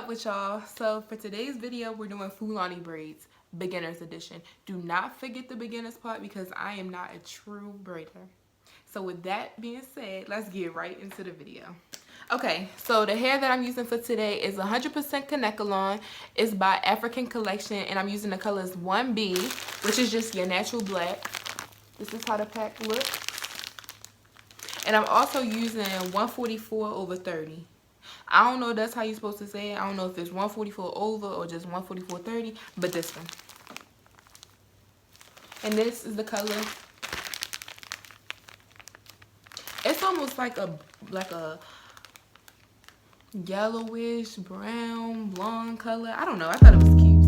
up with y'all? So for today's video, we're doing Fulani braids, beginner's edition. Do not forget the beginner's part because I am not a true braider. So with that being said, let's get right into the video. Okay, so the hair that I'm using for today is 100% Kanekalon. It's by African Collection, and I'm using the colors 1B, which is just your natural black. This is how the pack looks. And I'm also using 144/30. I don't know if that's how you're supposed to say it. I don't know if it's 144 over or just 144/30, but this one. And this is the color. It's almost like a yellowish, brown, blonde color. I don't know. I thought it was cute.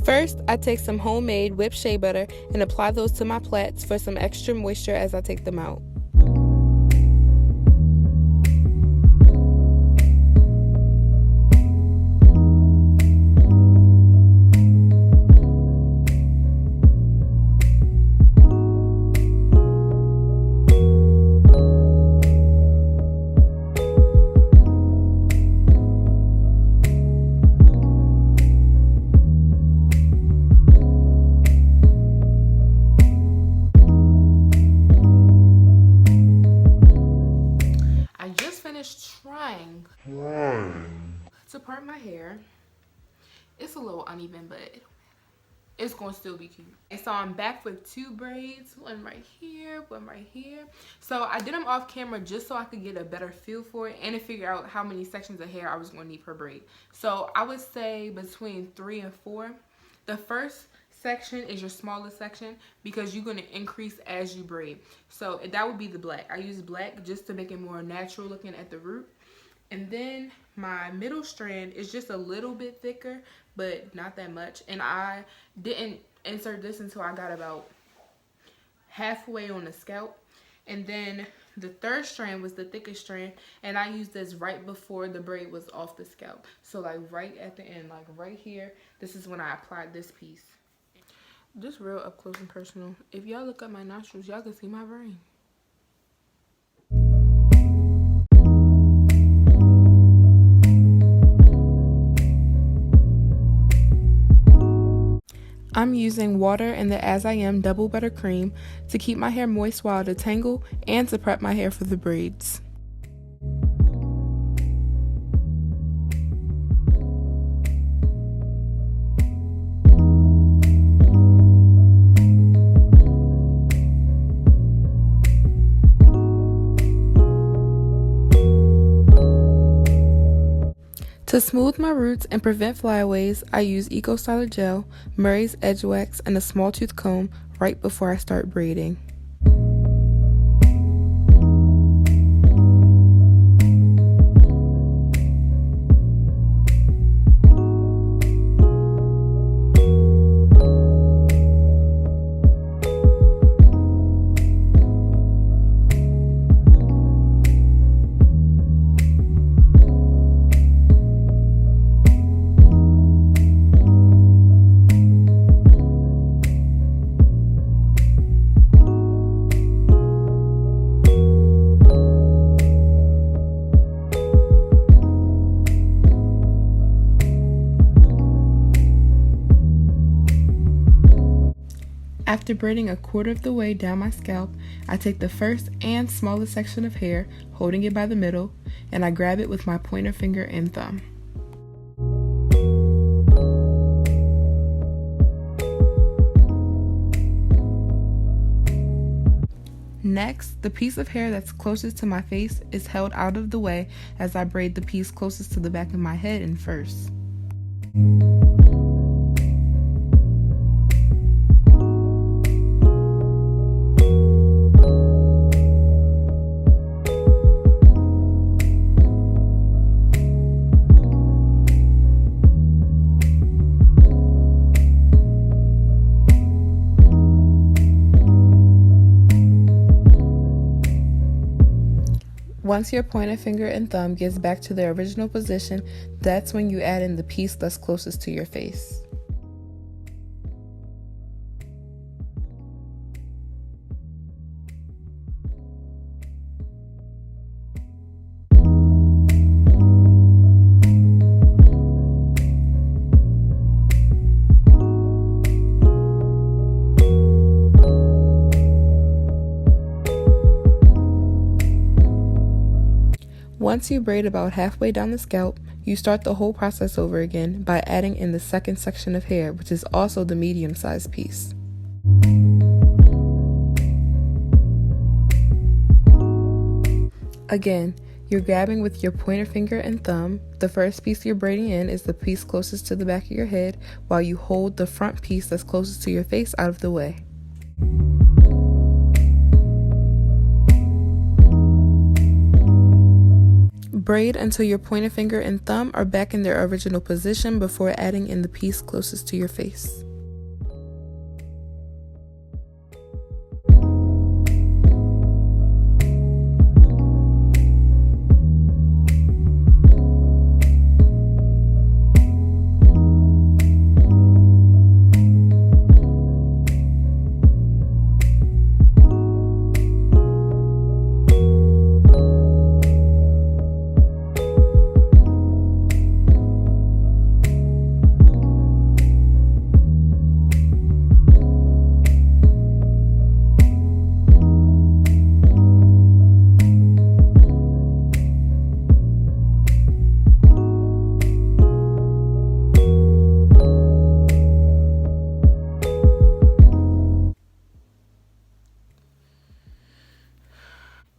First, I take some homemade whipped shea butter and apply those to my plaits for some extra moisture as I take them out. Trying to part my hair. It's a little uneven, but it's gonna still be cute. And so I'm back with two braids, one right here, one right here. So I did them off camera just so I could get a better feel for it and to figure out how many sections of hair I was gonna need per braid. So I would say between 3 and 4. The first section is your smallest section because you're going to increase as you braid. So that would be the black. I use black just to make it more natural looking at the root. And then my middle strand is just a little bit thicker, but not that much. And I didn't insert this until I got about halfway on the scalp. And then the third strand was the thickest strand, and I used this right before the braid was off the scalp. So like right at the end, like right here, this is when I applied this piece. Just real up close and personal. If y'all look at my nostrils, y'all can see my brain. I'm using water and the As I Am double buttercream to keep my hair moist while I detangle and to prep my hair for the braids. To smooth my roots and prevent flyaways, I use Eco Styler Gel, Murray's Edge Wax, and a small tooth comb right before I start braiding. After braiding a quarter of the way down my scalp, I take the first and smallest section of hair, holding it by the middle, and I grab it with my pointer finger and thumb. Next, the piece of hair that's closest to my face is held out of the way as I braid the piece closest to the back of my head in first. Once your pointer finger and thumb gets back to their original position, that's when you add in the piece that's closest to your face. Once you braid about halfway down the scalp, you start the whole process over again by adding in the second section of hair, which is also the medium-sized piece. Again, you're grabbing with your pointer finger and thumb. The first piece you're braiding in is the piece closest to the back of your head, while you hold the front piece that's closest to your face out of the way. Braid until your pointer finger and thumb are back in their original position before adding in the piece closest to your face.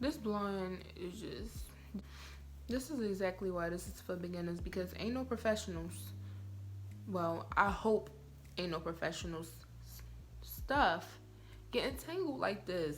This blonde is just, this is exactly why this is for beginners, because ain't no professionals. Well, I hope ain't no professionals stuff getting tangled like this.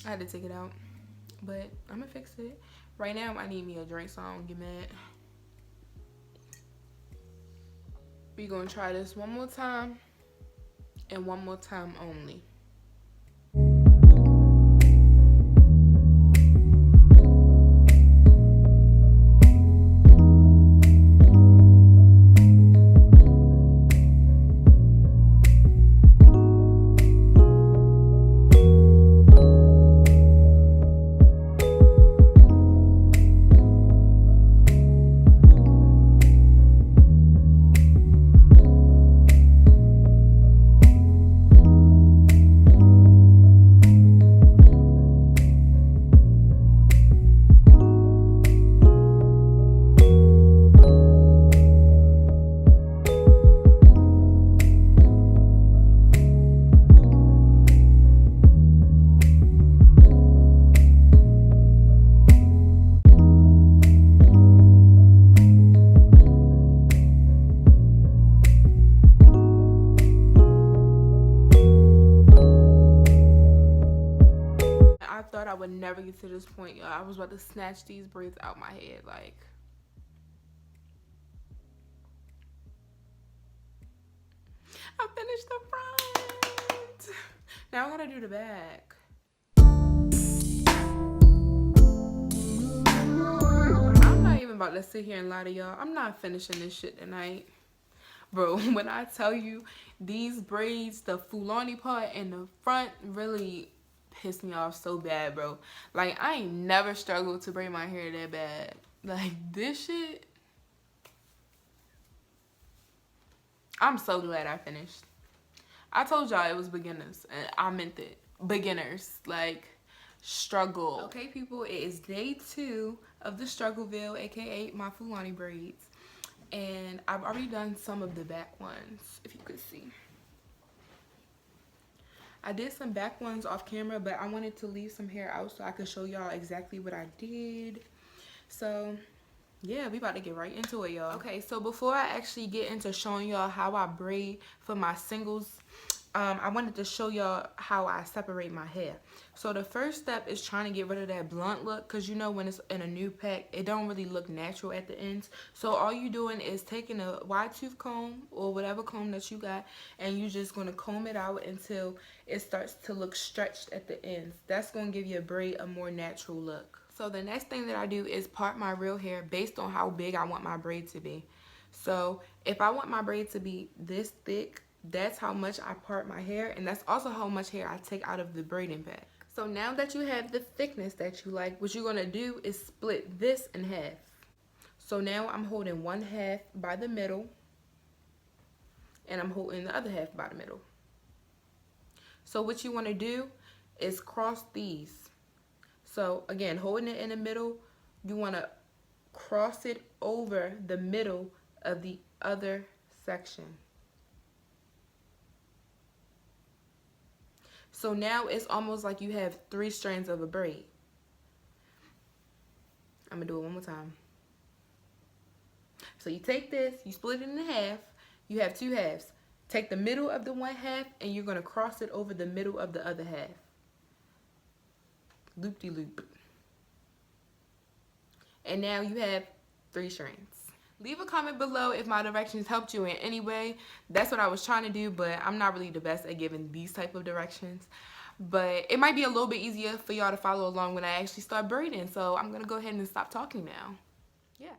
I had to take it out, but I'm gonna fix it. Right now, I need me a drink so I don't get mad. We gonna try this one more time, and one more time only. I would never get to this point, y'all. I was about to snatch these braids out my head. Like, I finished the front. Now I gotta do the back. I'm not even about to sit here and lie to y'all. I'm not finishing this shit tonight. Bro, when I tell you these braids, the Fulani part in the front really pissed me off so bad, bro. Like, I ain't never struggled to braid my hair that bad. Like, this shit, I'm so glad I finished. I told y'all it was beginners, and I meant it. Beginners, like, struggle. Okay, people, it is day 2 of the Struggleville, aka my Fulani braids. And I've already done some of the back ones, if you could see. I did some back ones off camera, but I wanted to leave some hair out so I could show y'all exactly what I did. So yeah, we about to get right into it, y'all. Okay, so before I actually get into showing y'all how I braid for my singles, I wanted to show y'all how I separate my hair. So the first step is trying to get rid of that blunt look, because you know when it's in a new pack, it don't really look natural at the ends. So all you doing is taking a wide tooth comb or whatever comb that you got, and you're just going to comb it out until it starts to look stretched at the ends. That's going to give your braid a more natural look. So the next thing that I do is part my real hair based on how big I want my braid to be. So if I want my braid to be this thick, that's how much I part my hair, and that's also how much hair I take out of the braiding pack. So now that you have the thickness that you like, what you're gonna do is split this in half. So now I'm holding one half by the middle, and I'm holding the other half by the middle. So what you wanna do is cross these. So again, holding it in the middle, you wanna cross it over the middle of the other section. So now it's almost like you have 3 strands of a braid. I'm gonna do it one more time. So you take this, you split it in half, you have 2 halves. Take the middle of the one half and you're gonna cross it over the middle of the other half. Loop-de-loop. And now you have 3 strands. Leave a comment below if my directions helped you in any way. That's what I was trying to do, but I'm not really the best at giving these type of directions. But it might be a little bit easier for y'all to follow along when I actually start braiding. So I'm going to go ahead and stop talking now. Yeah.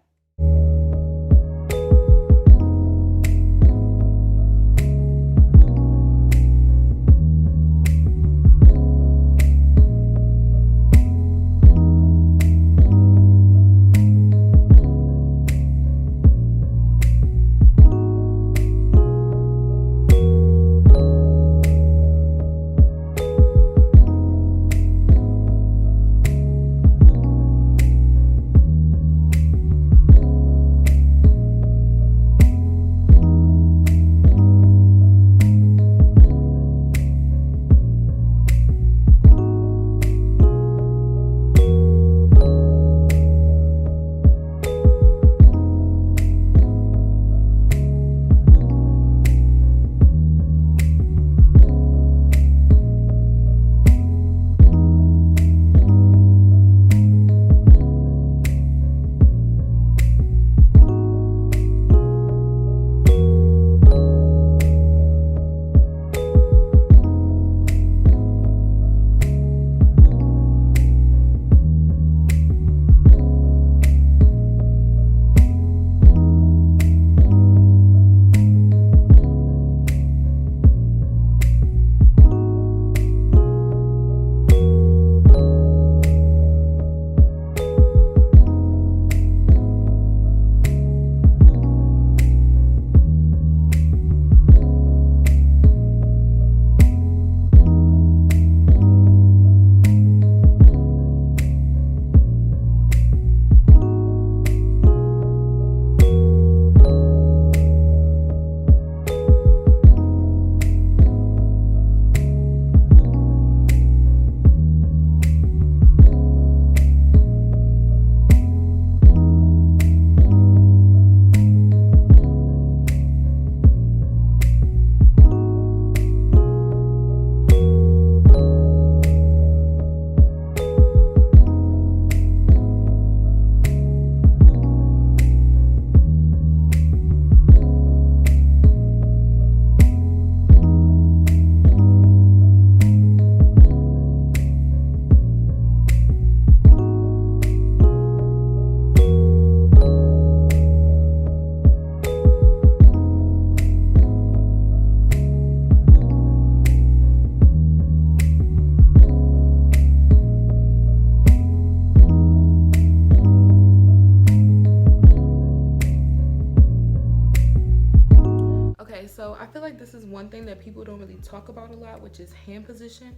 this is one thing that people don't really talk about a lot, which is hand position.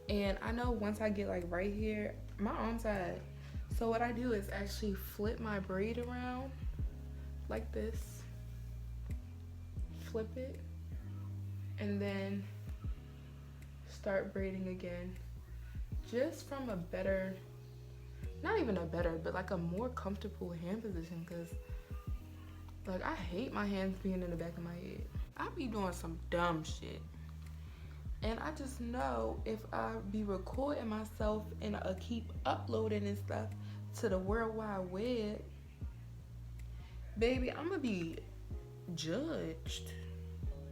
And I know once I get like right here, my arms side. So what I do is actually flip my braid around like this. Flip it. And then start braiding again. Just from a better, not even a better, but like a more comfortable hand position. Cause like I hate my hands being in the back of my head. I be doing some dumb shit. And I just know if I be recording myself and I keep uploading and stuff to the World Wide Web, baby, I'm gonna be judged.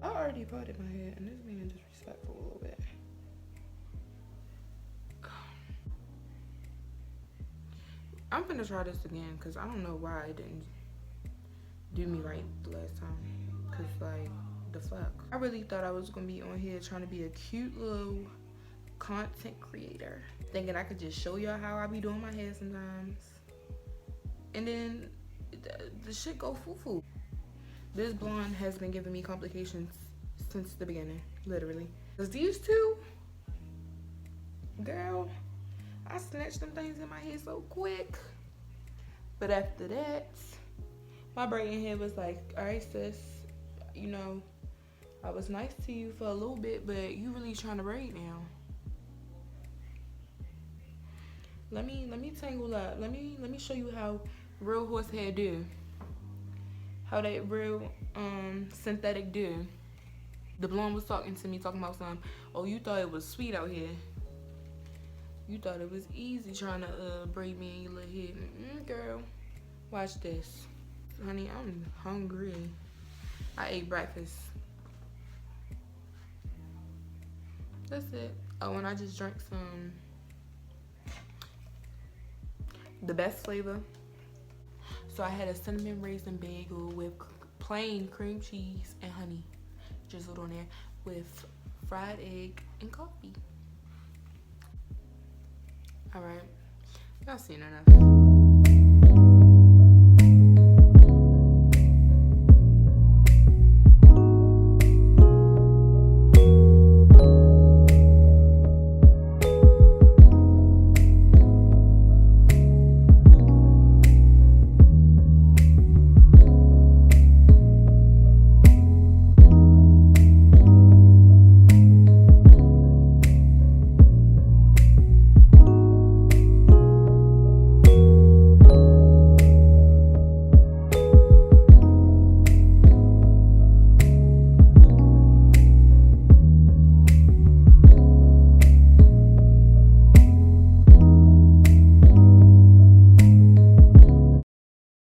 I already parted my hair and this being disrespectful a little bit. I'm gonna try this again because I don't know why it didn't do me right the last time. Cause like, the fuck. I really thought I was gonna be on here trying to be a cute little content creator, thinking I could just show y'all how I be doing my hair sometimes. And then the shit go foo-foo. This blonde has been giving me complications since the beginning, literally. Cause these two, girl, I snatched them things in my head so quick. But after that, my braiding head was like, all right, sis, you know, I was nice to you for a little bit, but you really trying to braid now. Let me tangle up. Let me show you how real horsehair do. How that real synthetic do. The blonde was talking to me, talking about something. Oh, you thought it was sweet out here. You thought it was easy trying to braid me in your little head. Girl, watch this. Honey, I'm hungry. I ate breakfast. That's it. Oh, and I just drank some, the best flavor. So I had a cinnamon raisin bagel with plain cream cheese and honey drizzled on there with fried egg and coffee. All right, y'all seen enough.